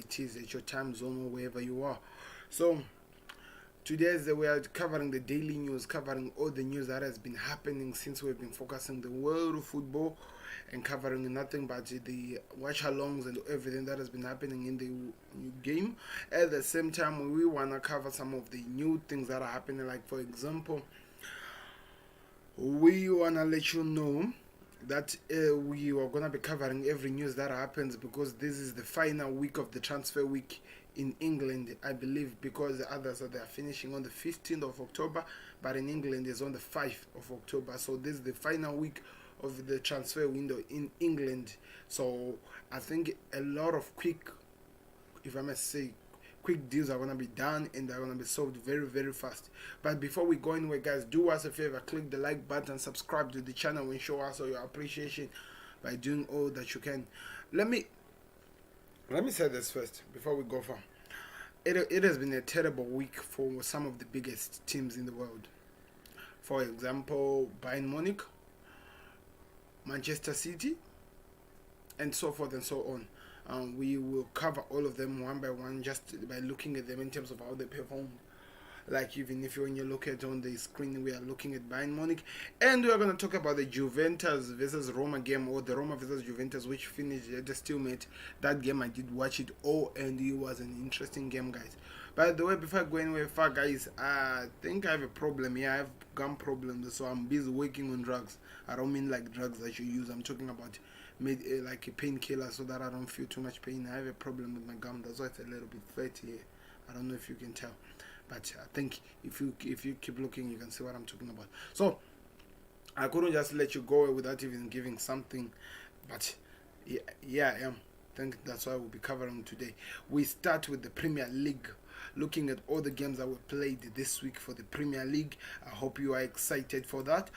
it is at your time zone or wherever you are. So today we are covering the daily news, covering all the news that has been happening since we've been focusing the world of football and covering nothing but the watch alongs and everything that has been happening in the new game. At the same time, we want to cover some of the new things that are happening, like for example, we want to let you know that we are going to be covering every news that happens, because this is the final week of the transfer week in England, I believe, because the others they are finishing on the 15th of October, but in England is on the 5th of October. So this is the final week of the transfer window in England. So I think a lot of quick, if I must say, quick deals are going to be done, and they're going to be solved very, very fast. But before we go anywhere, guys, do us a favor, click the like button, subscribe to the channel, and show us all your appreciation by doing all that you can. Let me say this first before we go far. It has been a terrible week for some of the biggest teams in the world. For example, Bayern Munich, Manchester City, and so forth and so on. We will cover all of them one by one, just by looking at them in terms of how they perform. Like, even if when you look at on the screen, we are looking at Bayern Munich, and we are going to talk about the Juventus versus Roma game, or the Roma versus Juventus, which finished at a stalemate. That game, I did watch it all, and it was an interesting game, guys. By the way, before I go anywhere far, guys, I think I have a problem here. I have gum problems, so I'm busy working on drugs. I don't mean like drugs that you use. I'm talking about like a painkiller, so that I don't feel too much pain. I have a problem with my gum. That's why it's a little bit fatty here. I don't know if you can tell, but I think if you keep looking, you can see what I'm talking about. So I couldn't just let you go without even giving something, but yeah, I am. I think that's why we'll be covering today. We start with the Premier League, looking at all the games that were played this week for the Premier League. I hope you are excited for that.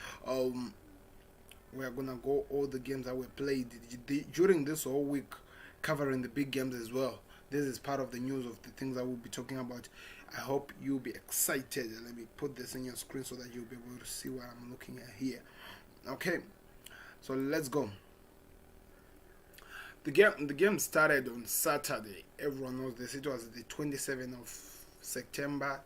We are gonna go all the games that were played during this whole week, covering the big games as well. This is part of the news of the things that we'll be talking about. I hope you'll be excited. Let me put this in your screen so that you'll be able to see what I'm looking at here. Okay, so let's go. The game started on Saturday. Everyone knows this. It was the 26th of September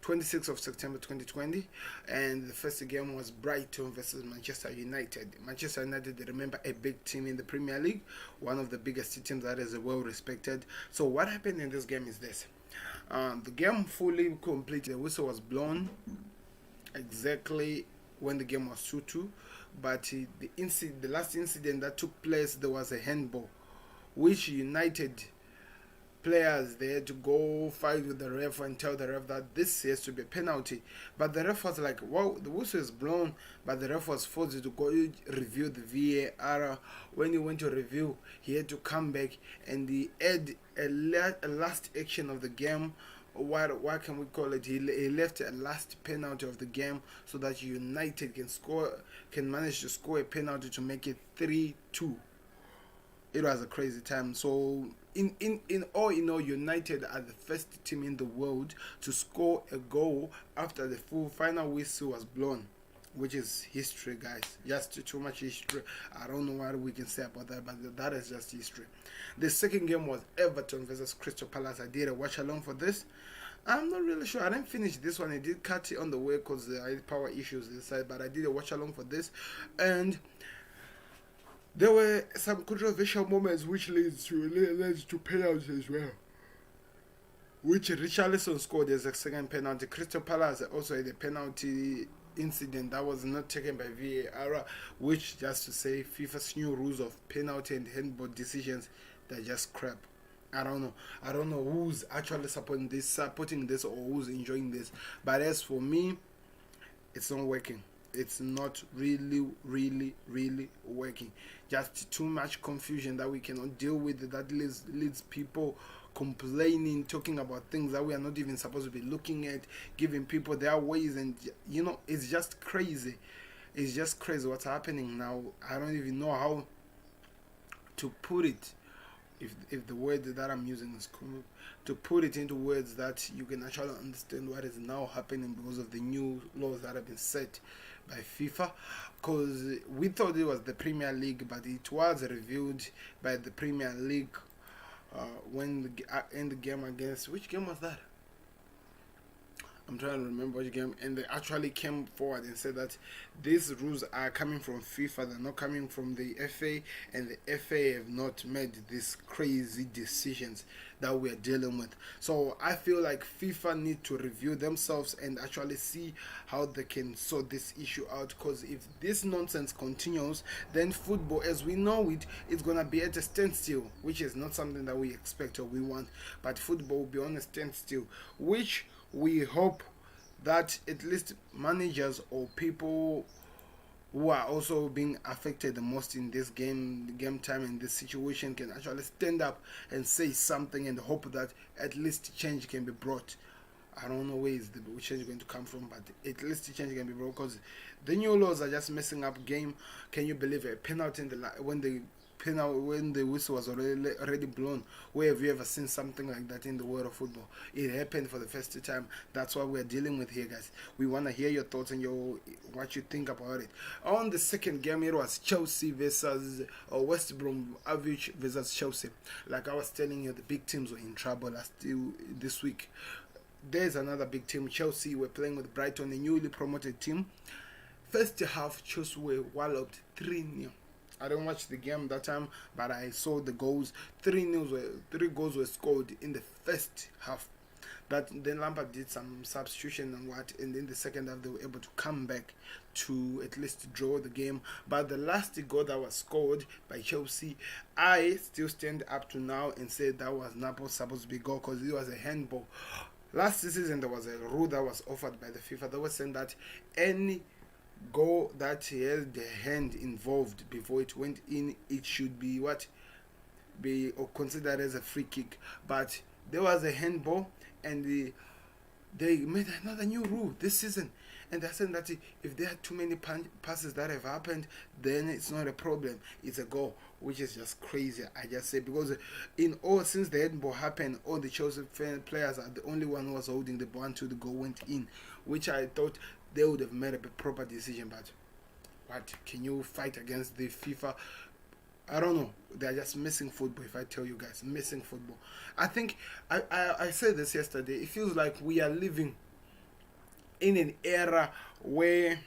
2020, and the first game was Brighton versus Manchester United. Manchester United, remember, a big team in the Premier League, one of the biggest teams that is well respected. So what happened in this game is this. The game fully complete. The whistle was blown exactly when the game was 2-2, but the last incident that took place, there was a handball, which United players, they had to go fight with the ref and tell the ref that this has to be a penalty. But the ref was like, well, the whistle is blown, but the ref was forced to go review the VAR. When he went to review, he had to come back and he had a last action of the game. What can we call it? He left a last penalty of the game so that United can manage to score a penalty to make it 3-2. It was a crazy time. So in all, United are the first team in the world to score a goal after the full final whistle was blown, which is history, guys. Just too much history. I don't know what we can say about that, but that is just history. The second game was Everton versus Crystal Palace. I did a watch along for this. I'm not really sure. I didn't finish this one. I did cut it on the way because I had power issues inside, but I did a watch along for this, and there were some controversial moments which led to penalties as well, which Richarlison scored as a second penalty. Crystal Palace also had a penalty incident that was not taken by VAR, which, just to say, FIFA's new rules of penalty and handball decisions, they're just crap. I don't know who's actually supporting this or who's enjoying this, but as for me, it's not working. It's not really working. Just too much confusion that we cannot deal with, that leads people complaining, talking about things that we are not even supposed to be looking at, giving people their ways, and it's just crazy. It's just crazy what's happening now. I don't even know how to put it, if the word that I'm using is cool, to put it into words that you can actually understand what is now happening because of the new laws that have been set by FIFA. Because we thought it was the Premier League, but it was reviewed by the Premier League when in the game against, which game was that? I'm trying to remember which game, and they actually came forward and said that these rules are coming from FIFA, they're not coming from the FA, and the FA have not made these crazy decisions that we are dealing with. So I feel like FIFA need to review themselves and actually see how they can sort this issue out, because if this nonsense continues, then football as we know it is gonna be at a standstill, which is not something that we expect or we want. But football will be on a standstill, which we hope that at least managers or people who are also being affected the most in this game time in this situation can actually stand up and say something and hope that at least change can be brought. I don't know where is the change going to come from, but at least change can be brought, because the new laws are just messing up game. Can you believe a penalty in the when the whistle was already blown? Where have you ever seen something like that in the world of football? It happened for the first time. That's what we're dealing with here, guys. We want to hear your thoughts and what you think about it. On the second game, it was Chelsea versus West Bromwich versus Chelsea. Like I was telling you, the big teams were in trouble this week. There's another big team. Chelsea were playing with Brighton, a newly promoted team. First half, Chelsea were walloped 3-0. I didn't watch the game that time, but I saw the goals. Three goals were scored in the first half. But then Lampard did some substitution and in the second half they were able to come back to at least draw the game. But the last goal that was scored by Chelsea, I still stand up to now and say that was not supposed to be goal, because it was a handball. Last season there was a rule that was offered by the FIFA that was saying that any goal that had the hand involved before it went in, it should be be considered as a free kick. But there was a handball, and they made another new rule this season, and they're saying that if there are too many passes that have happened, then it's not a problem, it's a goal, which is just crazy. I just say, because since the handball happened, all the Chelsea players are the only one who was holding the ball until the goal went in, which I thought they would have made a proper decision. But what can you fight against the FIFA? I don't know. They're just missing football. If I tell you guys, missing football. I think I said this yesterday. It feels like we are living in an era where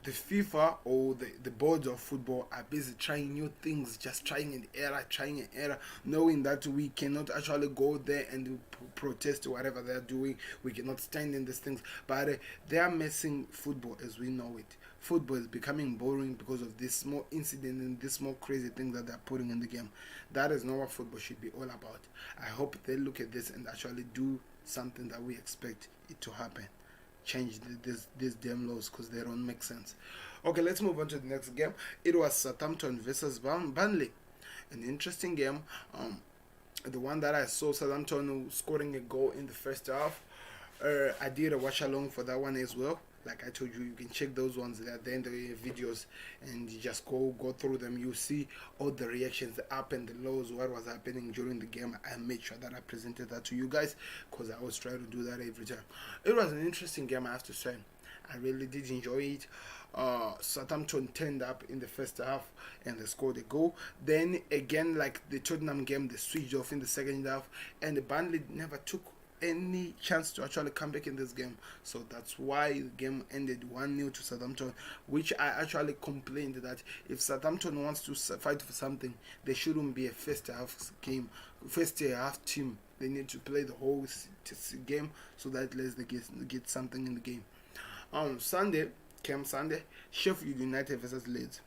the FIFA or the boards of football are busy trying new things, just trying an error, knowing that we cannot actually go there and protest whatever they're doing. We cannot stand in these things. But they are messing football as we know it. Football is becoming boring because of this small incident and this small crazy thing that they're putting in the game. That is not what football should be all about. I hope they look at this and actually do something that we expect it to happen. Change these damn laws, because they don't make sense. Okay, let's move on to the next game. It was Southampton versus Burnley. An interesting game. The one that I saw, Southampton scoring a goal in the first half. I did a watch along for that one as well. Like I told you, you can check those ones at the end of the videos, and you just go through them. You see all the reactions, the up and the lows, what was happening during the game. I made sure that I presented that to you guys, because I always try to do that every time. It was an interesting game, I have to say. I really did enjoy it. Southampton turned up in the first half and they scored a goal. Then again, like the Tottenham game, they switched off in the second half, and the Burnley never took any chance to actually come back in this game. So that's why the game ended 1-0 to Southampton, which I actually complained that if Southampton wants to fight for something, they shouldn't be a first half team. They need to play the whole game, so that at least they get something in the game. Sunday, Sheffield United versus Leeds.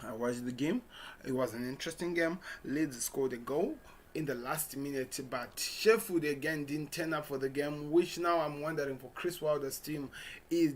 I watched the game. It was an interesting game. Leeds scored a goal in the last minute, but Sheffield again didn't turn up for the game, which now I'm wondering for Chris Wilder's team,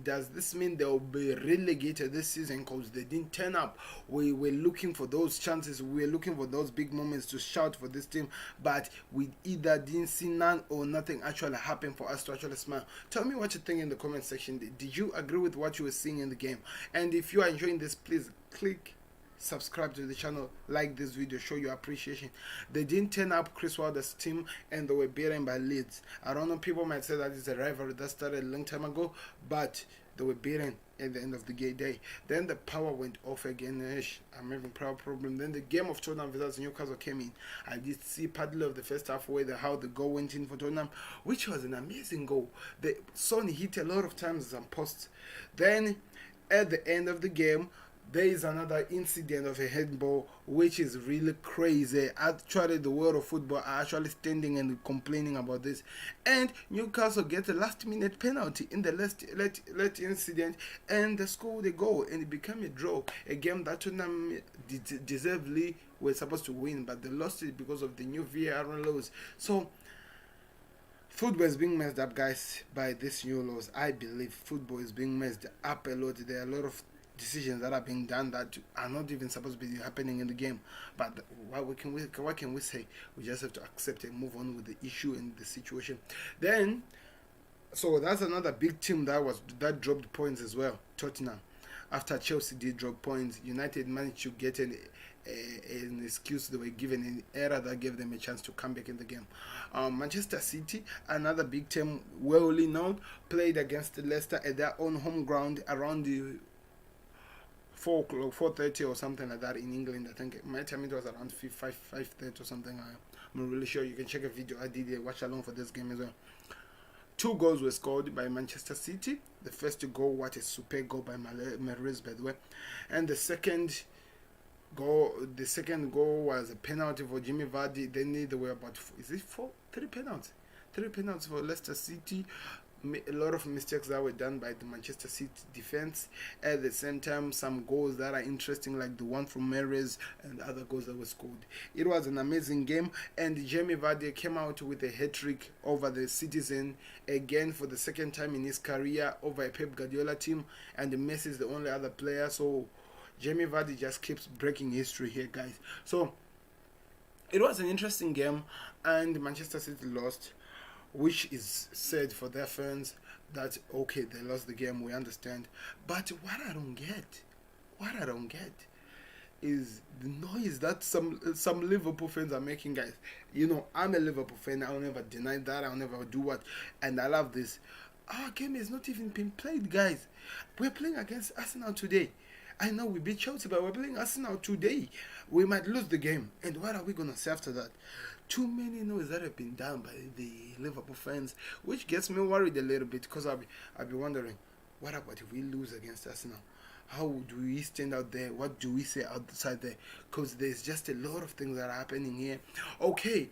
does this mean they'll be relegated this season because they didn't turn up? We were looking for those chances, we were looking for those big moments to shout for this team, but we either didn't see none or nothing actually happened for us to actually smile. Tell me what you think in the comment section. Did you agree with what you were seeing in the game? And if you are enjoying this, please click subscribe to the channel, like this video, show your appreciation. They didn't turn up Chris Wilder's team and they were beaten by Leeds. I don't know, people might say that it's a rivalry that started a long time ago, but they were beaten at the end of the day. Then the power went off again. I'm having power problem. Then the game of Tottenham versus Newcastle came in. I did see part of the first half where how the goal went in for Tottenham, which was an amazing goal. The Son hit a lot of times some posts. Then at the end of the game, there is another incident of a handball, which is really crazy. Actually, the world of football are actually standing and complaining about this. And Newcastle gets a last-minute penalty in the last incident, and they score the goal, and it became a draw. A game that Tottenham deservedly were supposed to win, but they lost it because of the new VAR laws. So football is being messed up, guys, by these new laws. I believe football is being messed up a lot. There are a lot of decisions that are being done that are not even supposed to be happening in the game. But what can we say? We just have to accept and move on with the issue and the situation. Then, so that's another big team that dropped points as well. Tottenham. After Chelsea did drop points, United managed to get an excuse. They were given an error that gave them a chance to come back in the game. Manchester City, another big team, well known, played against Leicester at their own home ground around the 4:30 or something like that in England. I think my time it was around 5:30 or something. I'm not really sure. You can check a video I did watch along for this game as well. 2 goals were scored by Manchester City. The first goal, what a super goal by Mahrez, by the way, and the second goal was a penalty for Jimmy Vardy. Then there were about 3 penalties for Leicester City. A lot of mistakes that were done by the Manchester City defense. At the same time, some goals that are interesting, like the one from Mahrez and other goals that were scored. It was an amazing game, and Jamie Vardy came out with a hat-trick over the Citizen again for the second time in his career over a Pep Guardiola team, and Messi is the only other player. So Jamie Vardy just keeps breaking history here, guys. So it was an interesting game, and Manchester City lost, which is sad for their fans that, okay, they lost the game, we understand. But what I don't get is the noise that some Liverpool fans are making, guys. You know, I'm a Liverpool fan. I'll never deny that. I'll never do what. And I love this. Our game has not even been played, guys. We're playing against Arsenal today. I know we beat Chelsea, but we're playing Arsenal today. We might lose the game. And what are we going to say after that? Too many noise that have been done by the Liverpool fans, which gets me worried a little bit, because I'll be wondering, what about if we lose against Arsenal? How do we stand out there? What do we say outside there? Because there's just a lot of things that are happening here. Okay,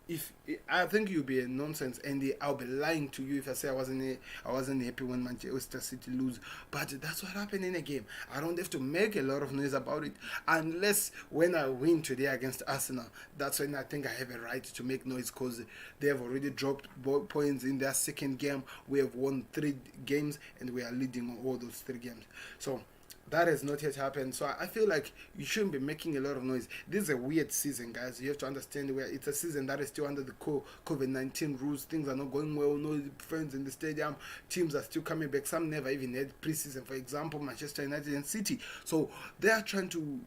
if I think you'll be a nonsense, Andy, I'll be lying to you if I say I wasn't happy when Manchester City lose. But that's what happened in a game. I don't have to make a lot of noise about it, unless when I win today against Arsenal. That's when I think I have a right to make noise, because they have already dropped points in their second game. We have won 3 games and we are leading on all those 3 games. So that has not yet happened. So I feel like you shouldn't be making a lot of noise. This is a weird season, guys. You have to understand where it's a season that is still under the COVID-19 rules. Things are not going well. No fans in the stadium. Teams are still coming back. Some never even had preseason. For example, Manchester United and City. So they are trying to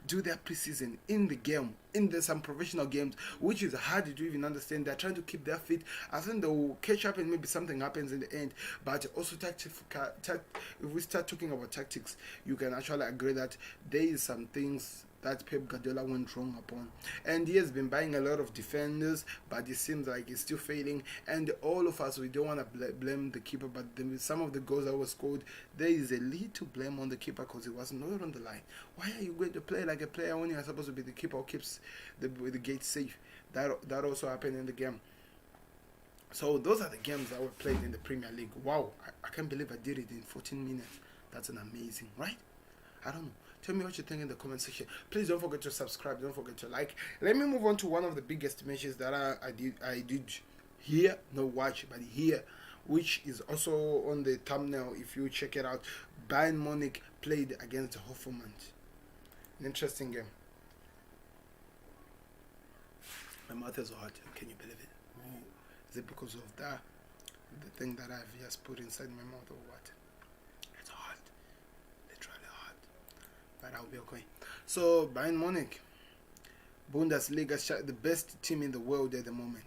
do their preseason in the game, some professional games, which is hard to even understand. They're trying to keep their feet. I think they will catch up and maybe something happens in the end. But also if we start talking about tactics, you can actually agree that there is some things that Pep Guardiola went wrong upon. And he has been buying a lot of defenders, but it seems like he's still failing. And all of us, we don't want to blame the keeper, but some of the goals that were scored, there is a little blame on the keeper, because he was not on the line. Why are you going to play like a player when you are supposed to be the keeper who keeps the gate safe? That also happened in the game. So those are the games that were played in the Premier League. Wow, I can't believe I did it in 14 minutes. That's an amazing, right? I don't know. Tell me what you think in the comment section. Please don't forget to subscribe. Don't forget to like. Let me move on to one of the biggest matches that I did here, not watch, but here, which is also on the thumbnail. If you check it out, Bayern Munich played against Hoffenheim. An interesting game. My mouth is hot. Can you believe it? Ooh. Is it because of the thing that I've just put inside my mouth, or what? It's hot. Literally hot. But I'll be okay. So Bayern Munich, Bundesliga, the best team in the world at the moment.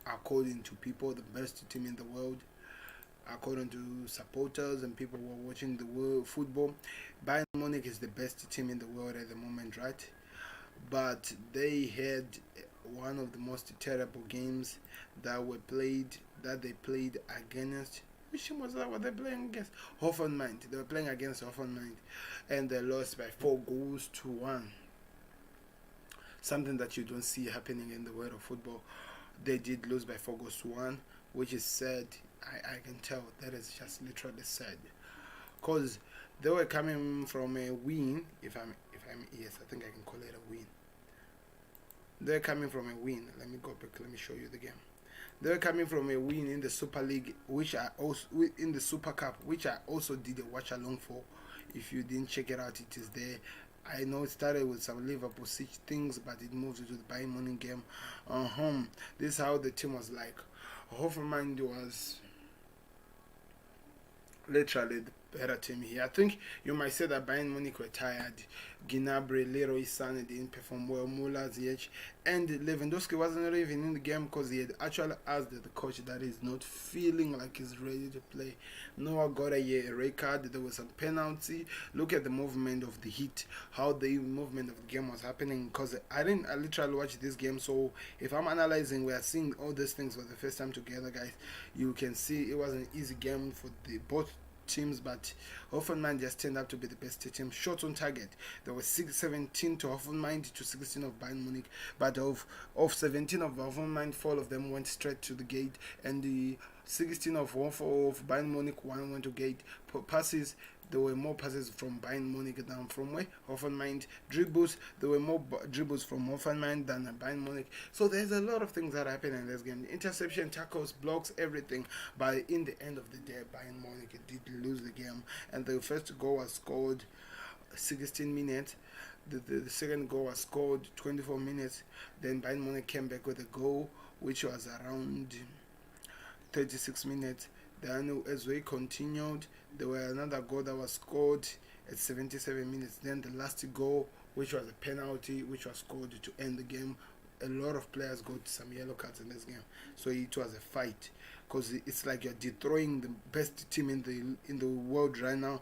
According to people, the best team in the world. according to supporters and people who are watching the world football. Bayern Munich is the best team in the world at the moment, right? But they had one of the most terrible games that they played against. Which team was that? Were they playing against? Hoffenheim. They were playing against Hoffenheim, and they lost by 4 goals to 1. Something that you don't see happening in the world of football. They did lose by 4 goals to 1, which is sad. I can tell that is just literally sad, because they were coming from a win. If I'm yes, I think I can call it a win. They're coming from a win. Let me go back. Let me show you the game. They're coming from a win in the Super League, which I also in the Super Cup, which I also did a watch along for. If you didn't check it out, it is there. I know it started with some Liverpool siege things, but it moved to the Bayern Munich game. This is how the team was like. Hoffenheim was literally the better team here. I think you might say that Bayern Munich were tired. Gnabry, Leroy Sané didn't perform well. Muller, Ziyech, and Lewandowski wasn't even in the game because he had actually asked the coach that he's not feeling like he's ready to play. Noah got a red card. There was a penalty. Look at the movement of the heat, how the movement of the game was happening. Because I literally watched this game. So if I'm analyzing, we are seeing all these things for the first time together, guys. You can see it was an easy game for the both teams, but Hoffenheim just turned out to be the best team. Shots on target, there was 17 to Hoffenheim to 16 of Bayern Munich, but of 17 of Hoffenheim, 4 of them went straight to the gate, and the 16 of Bayern Munich, 1 went to gate. Passes, there were more passes from Bayern Munich than from Hoffenheim. Dribbles, there were more dribbles from Hoffenheim than Bayern Munich. So there's a lot of things that happen in this game. Interception, tackles, blocks, everything. But in the end of the day, Bayern Munich did lose the game. And the first goal was scored 16 minutes. The second goal was scored 24 minutes. Then Bayern Munich came back with a goal, which was around 36 minutes. Then as we continued, there were another goal that was scored at 77 minutes. Then the last goal, which was a penalty, which was scored to end the game. A lot of players got some yellow cards in this game, so it was a fight, because it's like you're destroying the best team in the world right now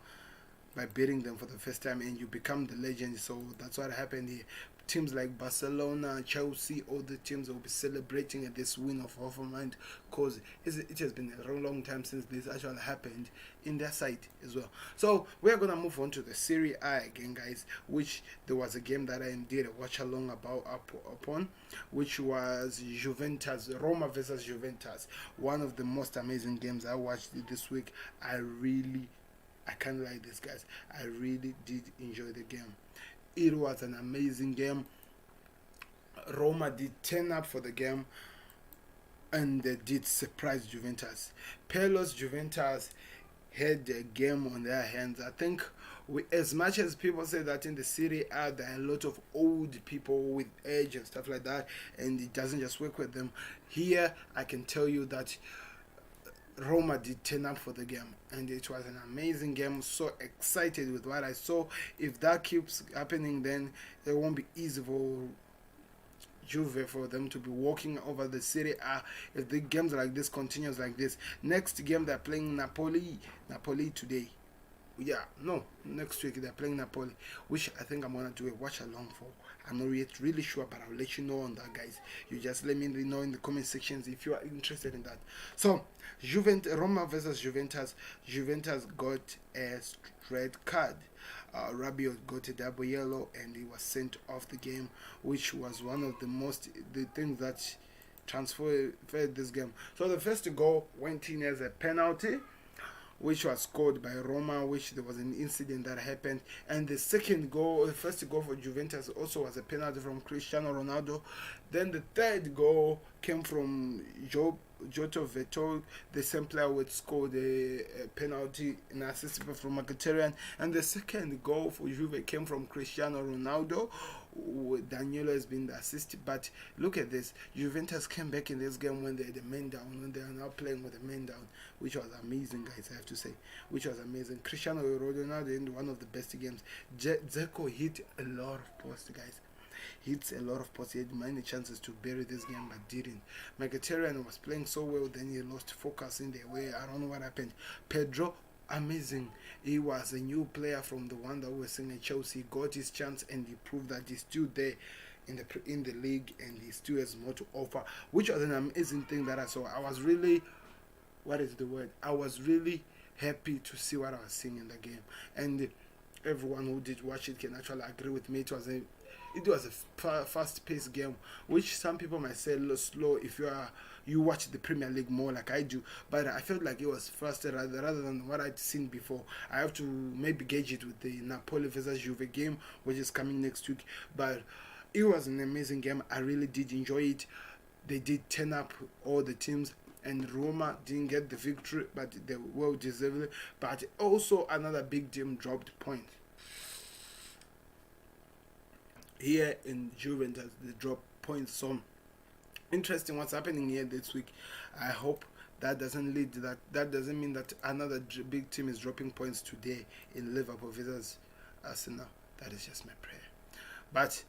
by beating them for the first time, and you become the legend. So that's what happened here. Teams like Barcelona, Chelsea, all the teams will be celebrating at this win of Hoffenheim, because it has been a long time since this actually happened in their side as well. So we are going to move on to the Serie A again, guys, which there was a game that I did a watch along upon, which was Roma versus Juventus. One of the most amazing games I watched this week. I can't lie this, guys. I really did enjoy the game. It was an amazing game. Roma did turn up for the game, and they did surprise Juventus. Pelo's Juventus had a game on their hands. I think as much as people say that in the Serie A there are a lot of old people with age and stuff like that, and it doesn't just work with them, here I can tell you that Roma did turn up for the game, and it was an amazing game. So excited with what I saw. If that keeps happening, then it won't be easy for Juve for them to be walking over the Serie A if the games like this continues like this. Next game they're playing Napoli today. Yeah, no, next week they're playing Napoli, which I think I'm gonna do a watch along for. I'm not yet really sure, but I'll let you know on that, guys. You just let me know in the comment sections if you are interested in that. So Roma versus Juventus. Juventus got a red card. Rabiot got a double yellow, and he was sent off the game, which was one of the things that transferred this game. So the first goal went in as a penalty, which was scored by Roma, which there was an incident that happened. And the first goal for Juventus also was a penalty from Cristiano Ronaldo. Then the third goal came from Jota Vettel, the same player who scored a penalty, an assist from Mkhitaryan. And the second goal for Juve came from Cristiano Ronaldo. Danilo has been the assist, but look at this. Juventus came back in this game when they had a man down, when they are now playing with a man down, which was amazing, guys, I have to say, which was amazing. Cristiano Ronaldo in one of the best games. Dzeko hit a lot of posts, guys. hits a lot of posts. He had many chances to bury this game but didn't. Mkhitaryan was playing so well, then he lost focus in the way. I don't know what happened. Pedro, amazing. He was a new player from the one that we were seeing at Chelsea. He got his chance and he proved that he's still there in the league and he still has more to offer, which was an amazing thing that I saw. I was really, what is the word? I was really happy to see what I was seeing in the game, and everyone who did watch it can actually agree with me. It was a fast-paced game, which some people might say slow if you watch the Premier League more like I do, but I felt like it was faster rather than what I'd seen before. I have to maybe gauge it with the Napoli versus Juve game, which is coming next week, but it was an amazing game. I really did enjoy it. They did turn up all the teams, and Roma didn't get the victory, but they well deserved it. But also another big team dropped points. Here in Juventus, they dropped points. So interesting what's happening here this week. I hope that doesn't lead to that. That doesn't mean that another big team is dropping points today in Liverpool versus Arsenal. That is just my prayer. But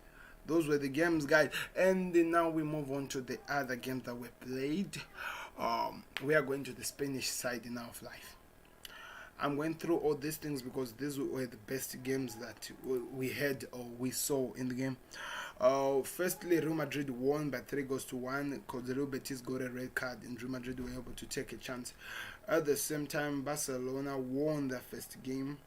those were the games, guys, and now we move on to the other games that were played. We are going to the Spanish side now of life. I'm going through all these things because these were the best games that we had or we saw in the game. Firstly, Real Madrid won by 3-1 because Real Betis got a red card and Real Madrid were able to take a chance. At the same time, Barcelona won their first game.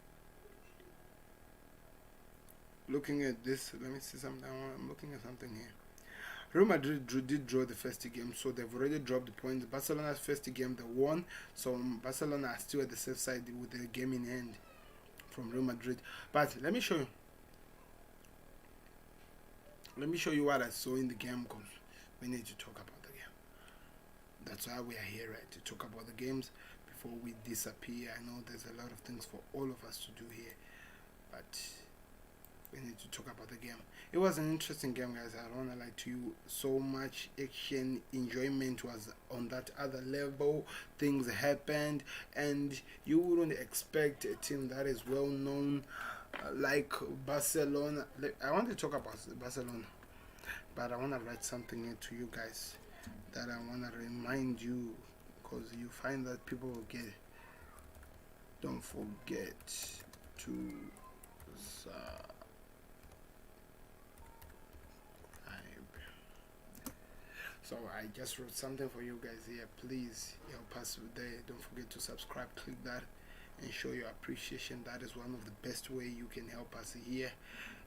Looking at this, let me see something. I'm looking at something here. Real Madrid did draw the first game, so they've already dropped the points. Barcelona's first game they won, so Barcelona are still at the safe side with the game in hand from Real Madrid. But let me show you. Let me show you what I saw in the game because we need to talk about the game. That's why we are here, right? To talk about the games before we disappear. I know there's a lot of things for all of us to do here, but we need to talk about the game. It was an interesting game, guys. I don't want to lie to you. So much action, enjoyment was on that other level. Things happened, and you wouldn't expect a team that is well known like Barcelona. I want to talk about Barcelona, but I want to write something here to you guys that I want to remind you because you find that people will get it. Don't forget to So I just wrote something for you guys here. Please help us with there. Don't forget to subscribe, click that, and show your appreciation. That is one of the best way you can help us here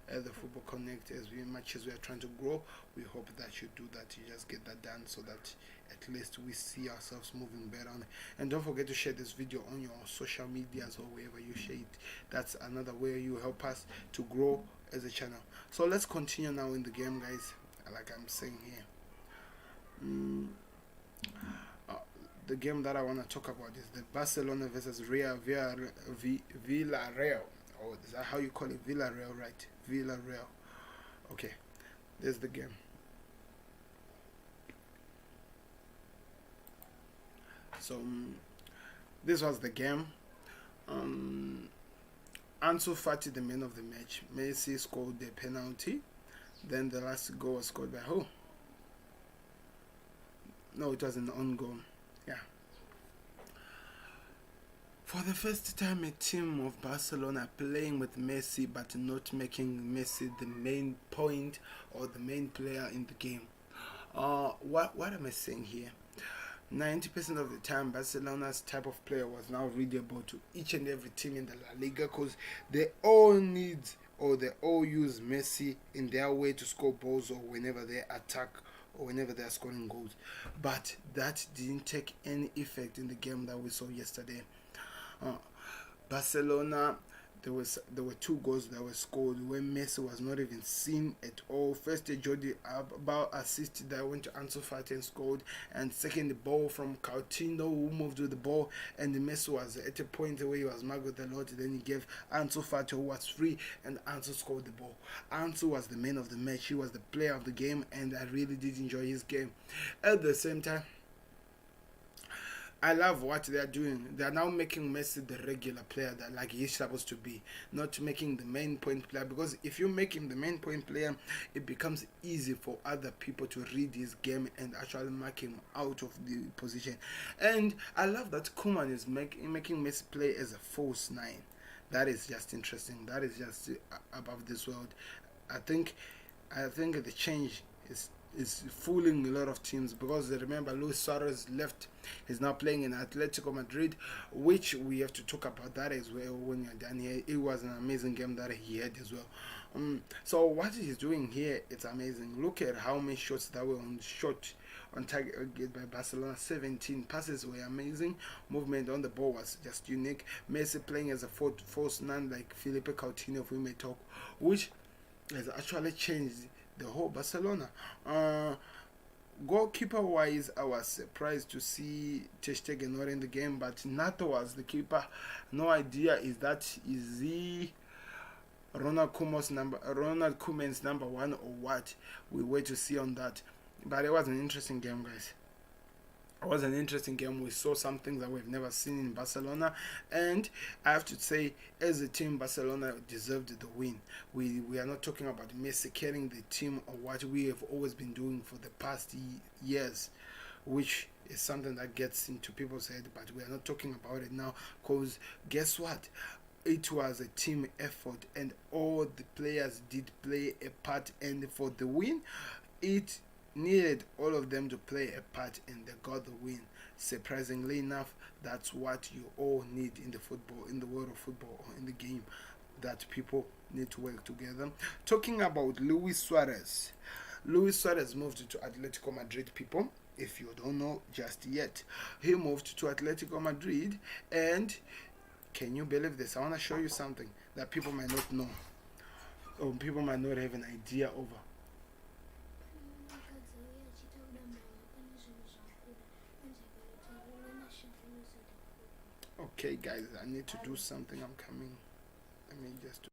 at the Football Connect. As much as we are trying to grow, we hope that you do that. You just get that done so that at least we see ourselves moving better on it. And don't forget to share this video on your social medias or wherever you share it. That's another way you help us to grow as a channel. So let's continue now in the game, guys. Like I'm saying here. The game that I want to talk about is the Barcelona versus Villarreal. Oh, is that how you call it? Villarreal, right? Villarreal. Okay, there's the game. So this was the game. Ansu Fati, the man of the match. Messi scored the penalty. Then the last goal was scored by who? No, it was an own goal. Yeah. For the first time, a team of Barcelona playing with Messi but not making Messi the main point or the main player in the game. What am I saying here? 90% of the time, Barcelona's type of player was now readable to each and every team in the La Liga because they all need or they all use Messi in their way to score balls or whenever they attack or whenever they are scoring goals. But that didn't take any effect in the game that we saw yesterday. Barcelona, there were 2 goals that were scored when Messi was not even seen at all. First, Jordi Alba assist that went to Ansu Fati and scored, and second, the ball from Coutinho who moved with the ball, and Messi was at a point where he was marked with a lot. Then he gave Ansu Fati, who was free, and Ansu scored the ball. Ansu was the man of the match. He was the player of the game, and I really did enjoy his game. At the same time, I love what they are doing. They are now making Messi the regular player that like he's supposed to be, not making the main point player. Because if you make him the main point player, it becomes easy for other people to read his game and actually mark him out of the position. And I love that Kuman is making Messi play as a false nine. That is just interesting. That is just above this world. I think I think the change is fooling a lot of teams because remember Luis Suarez left. He's now playing in Atletico Madrid, which we have to talk about that as well when you're done here. It was an amazing game that he had as well. So what he's doing here, it's amazing. Look at how many shots that were on shot on target by Barcelona. 17 passes were amazing. Movement on the ball was just unique. Messi playing as a false nine like Felipe Coutinho, if we may talk, which has actually changed the whole Barcelona. Goalkeeper wise, I was surprised to see Ter Stegen not in the game, but Nato was the keeper. No idea is he Ronald Koeman's number one or what? We wait to see on that. But it was an interesting game, guys. It was an interesting game. We saw something that we've never seen in Barcelona, and I have to say, as a team, Barcelona deserved the win. We are not talking about Messi carrying the team or what we have always been doing for the past years, which is something that gets into people's head. But we are not talking about it now, because guess what? It was a team effort, and all the players did play a part. And for the win, it needed all of them to play a part and they got the win. Surprisingly enough, that's what you all need in the football, in the world of football, or in the game, that people need to work together. Talking about Luis Suarez. Luis Suarez moved to Atletico Madrid, people. If you don't know just yet, he moved to Atletico Madrid, and can you believe this? I want to show you something that people might not know, or people might not have an idea over. Okay, guys, I need to do something. I'm coming. Let me just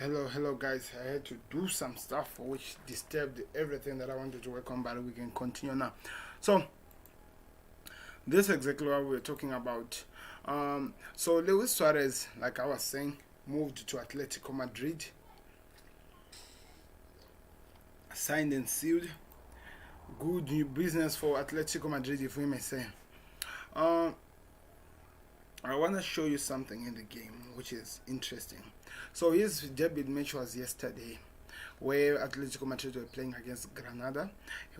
Hello, guys. I had to do some stuff which disturbed everything that I wanted to work on, but we can continue now. So, this is exactly what we were talking about. So, Luis Suarez, like I was saying, moved to Atletico Madrid, signed and sealed. Good new business for Atletico Madrid, if we may say. Um, I want to show you something in the game which is interesting. So, his debut match was yesterday, where Atletico Madrid were playing against Granada.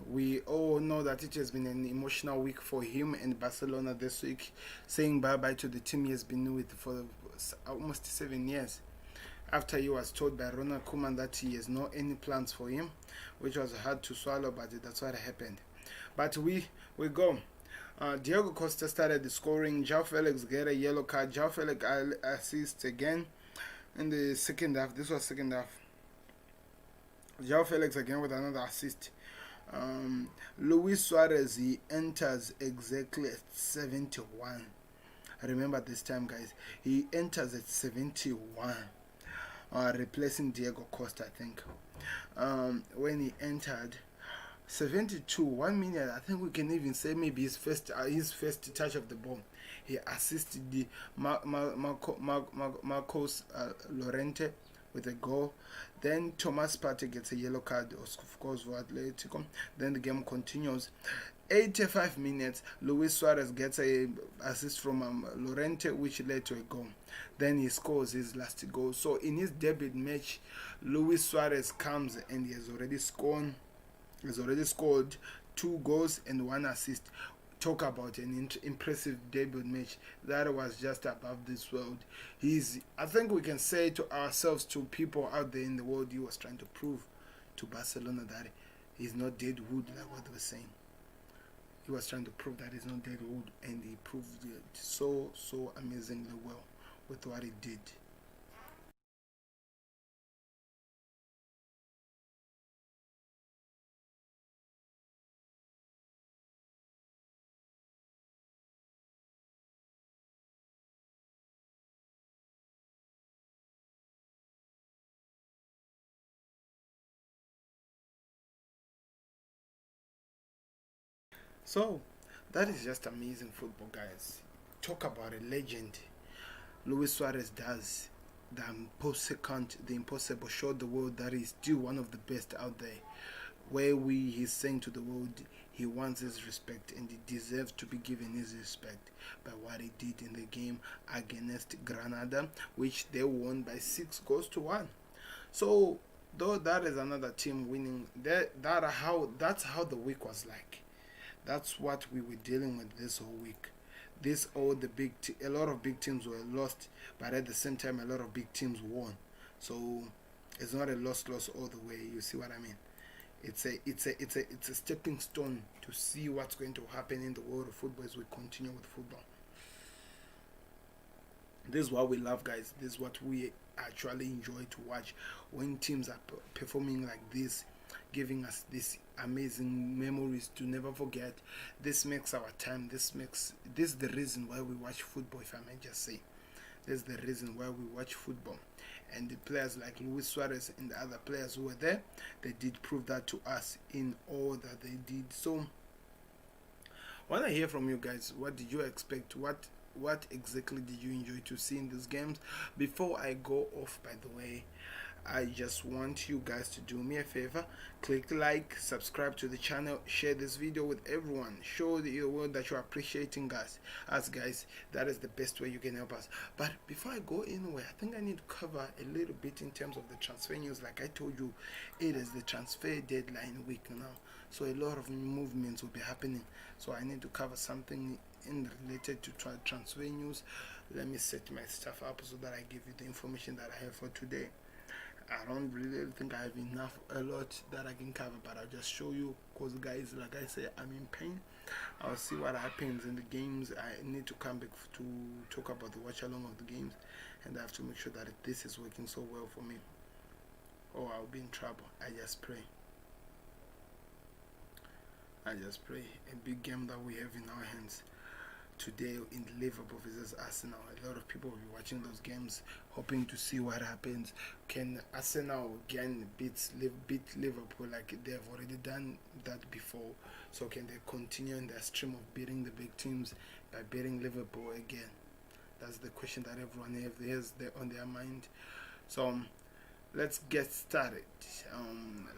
We all know that it has been an emotional week for him and Barcelona this week, saying bye bye to the team he has been with for almost 7 years. After he was told by Ronald Koeman that he has no any plans for him, which was hard to swallow, but that's what happened. But we go. Diego Costa started scoring. João Felix get a yellow card. João Felix assists again in the second half. This was second half. João Felix again with another assist. Luis Suarez, he enters exactly at 71. Remember this time, guys. He enters at 71, replacing Diego Costa, I think. When he entered 72, 1 minute, I think we can even say maybe his first touch of the ball. He assisted the Marcos Llorente with a goal. Then Thomas Partey gets a yellow card, of course, for Atletico. Then the game continues. 85 minutes, Luis Suarez gets a assist from Llorente, which led to a goal. Then he scores his last goal. So in his debut match, Luis Suarez comes and he has already scored 2 goals and 1 assist. Talk about an impressive debut match. That was just above this world. I think we can say to ourselves, to people out there in the world, he was trying to prove to Barcelona that he's not dead wood, like what they were saying. He was trying to prove that he's not dead wood, and he proved it so amazingly well with what he did. So that is just amazing football, guys. Talk about a legend. Luis Suarez does the impossible, showed the world that he's still one of the best out there. Where he's saying to the world he wants his respect and he deserves to be given his respect by what he did in the game against Granada, which they won by 6 goals to 1. So though that is another team winning, that's how the week was like. That's what we were dealing with this whole week. A lot of big teams were lost, but at the same time, a lot of big teams won. So it's not a loss all the way. You see what I mean? It's a stepping stone to see what's going to happen in the world of football as we continue with football. This is what we love, guys. This is what we actually enjoy to watch when teams are performing like this, giving us these amazing memories to never forget. This makes our time. This is the reason why we watch football, if I may just say. This is the reason why we watch football. And the players like Luis Suarez and the other players who were there, they did prove that to us in all that they did. So I want to hear from you guys. What did you expect? What exactly did you enjoy to see in these games? Before I go off, by the way, I just want you guys to do me a favor. Click like, subscribe to the channel, share this video with everyone. Show the world that you're appreciating us guys. That is the best way you can help us. But before I go anywhere, I think I need to cover a little bit in terms of the transfer news. Like I told you, it is the transfer deadline week now. So a lot of movements will be happening. So I need to cover something related to transfer news. Let me set my stuff up so that I give you the information that I have for today. I don't really think I have a lot that I can cover, but I'll just show you because, guys, like I say, I'm in pain. I'll see what happens in the games. I need to come back to talk about the watch along of the games, and I have to make sure that this is working so well for me, or I'll be in trouble. I just pray. A big game that we have in our hands. today in Liverpool versus Arsenal. A lot of people will be watching those games, hoping to see what happens. Can Arsenal again beat Liverpool like they've already done that before? So can they continue in their stream of beating the big teams by beating Liverpool again? That's the question that everyone has on their mind. So let's get started.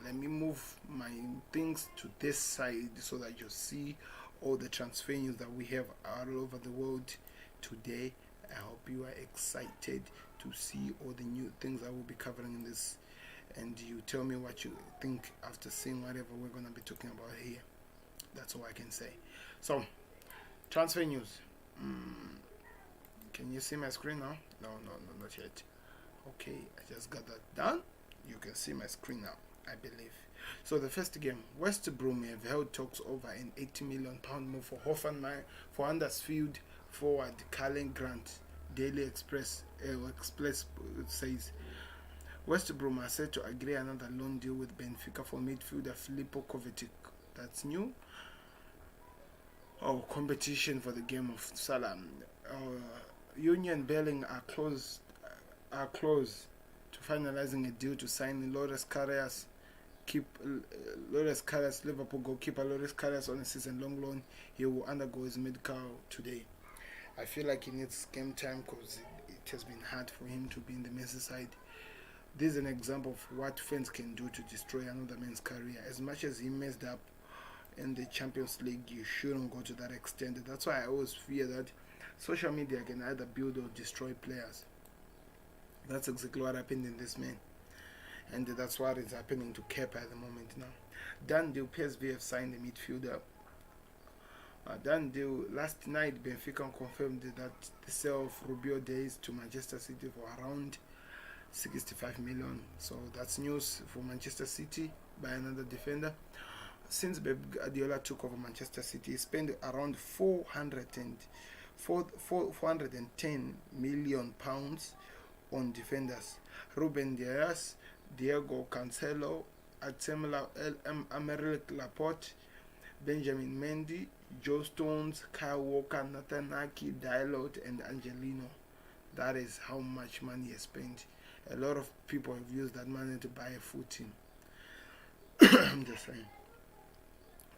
Let me move my things to this side so that you see all the transfer news that we have all over the world today. I hope you are excited to see all the new things I will be covering in this, and you tell me what you think after seeing whatever we're going to be talking about here. That's all I can say. So, transfer news. Can you see my screen now? No, not yet. Okay, I just got that done. You can see my screen now, I believe. So the first game, West Brom have held talks over an £80 million move for Huddersfield forward Carlen Grant. Daily Express says West Brom are set to agree another loan deal with Benfica for midfielder Filippo Kovacic. That's new. Competition for the game of Salah. Union Berlin are close to finalizing a deal to sign Loris Karius. Loris Karius, Liverpool goalkeeper Loris Karius, on a season-long loan. He will undergo his medical today. I feel like he needs game time because it has been hard for him to be in the Merseyside. This is an example of what fans can do to destroy another man's career. As much as he messed up in the Champions League, you shouldn't go to that extent. That's why I always fear that social media can either build or destroy players. That's exactly what happened in this man. And that's what is happening to Kepa at the moment now. Done deal, PSV have signed the midfielder. Done deal, last night Benfica confirmed that the sale of Rubio Days to Manchester City for around 65 million. So that's news for Manchester City by another defender. Since Pep Guardiola took over Manchester City, he spent around 410 million pounds on defenders. Ruben Dias, Diego Cancelo, Aymeric Laporte, Benjamin Mendy, Joe Stones, Kyle Walker, Nathan Ake, Dalot, and Angelino. That is how much money he spent. A lot of people have used that money to buy a full team. I'm just saying.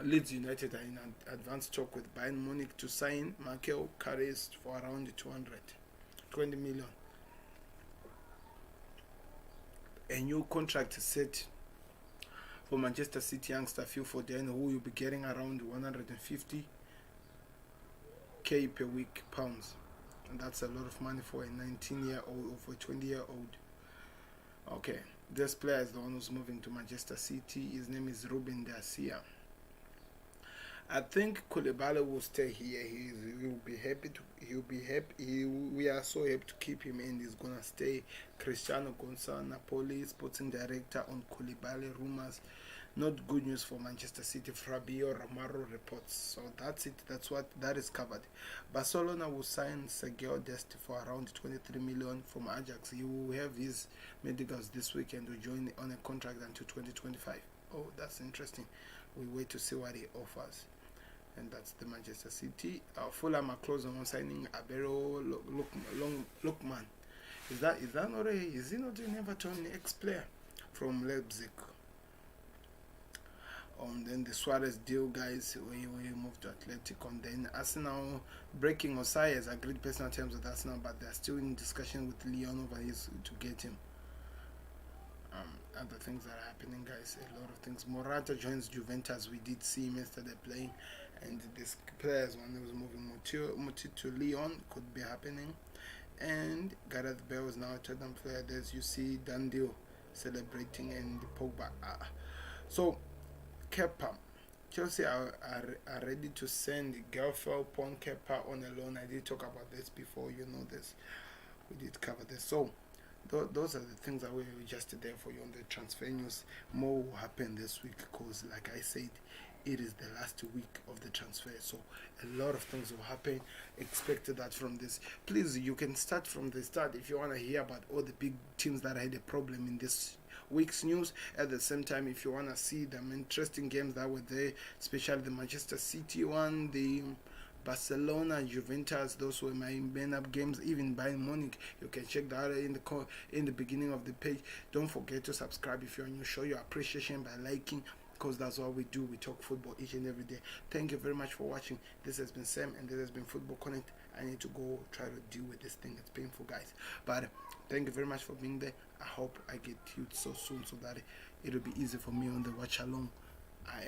Leeds United are in an advanced talk with Bayern Munich to sign Michael Carrick for around 220 million. A new contract is set for Manchester City youngster Phil Foden, who will be getting around 150k per week pounds, and that's a lot of money for a 19-year-old or for a 20-year-old. Okay, this player is the one who's moving to Manchester City. His name is Ruben Dias. I think Koulibaly will stay here. He will be happy. We are so happy to keep him, and he's gonna stay. Cristiano Gonçalves, Napoli sporting director, on Koulibaly rumors. Not good news for Manchester City. Fabio Romero reports. So that's it. That is covered. Barcelona will sign Sergio Dest for around 23 million from Ajax. He will have his medicals this weekend to join on a contract until 2025. Oh, that's interesting. We wait to see what he offers. And that's the Manchester City. Fulham are close on signing Abero Lookman. Is he not an Everton ex-player from Leipzig? Then the Suarez deal, guys, we moved to Atletico. And then Arsenal breaking Osai has agreed personal terms with Arsenal, but they're still in discussion with Lyon over his to get him. Other things that are happening, guys, a lot of things. Morata joins Juventus. We did see him yesterday playing, and this players when he was moving Muti to Lyon could be happening. And Gareth Bale is now a Tottenham player. As you see, done deal celebrating, and Pogba. So Kepa, Chelsea are ready to send Gelfel upon Kepa on a loan. I did talk about this before, you know this. We did cover this. So those are the things that we just there for you on the transfer news. More will happen this week because, like I said, it is the last week of the transfer, so a lot of things will happen. Expect that from this. Please, you can start from the start if you want to hear about all the big teams that had a problem in this week's news. At the same time, if you want to see them interesting games that were there, especially the Manchester City one, the Barcelona, Juventus. Those were my main up games. Even Bayern Munich. You can check that out in the beginning of the page. Don't forget to subscribe if you're new. Show your appreciation by liking, because that's what we do. We talk football each and every day. Thank you very much for watching. This has been Sam, and this has been Football Connect. I need to go try to deal with this thing. It's painful, guys. But thank you very much for being there. I hope I get you so soon so that it'll be easy for me on the watch along.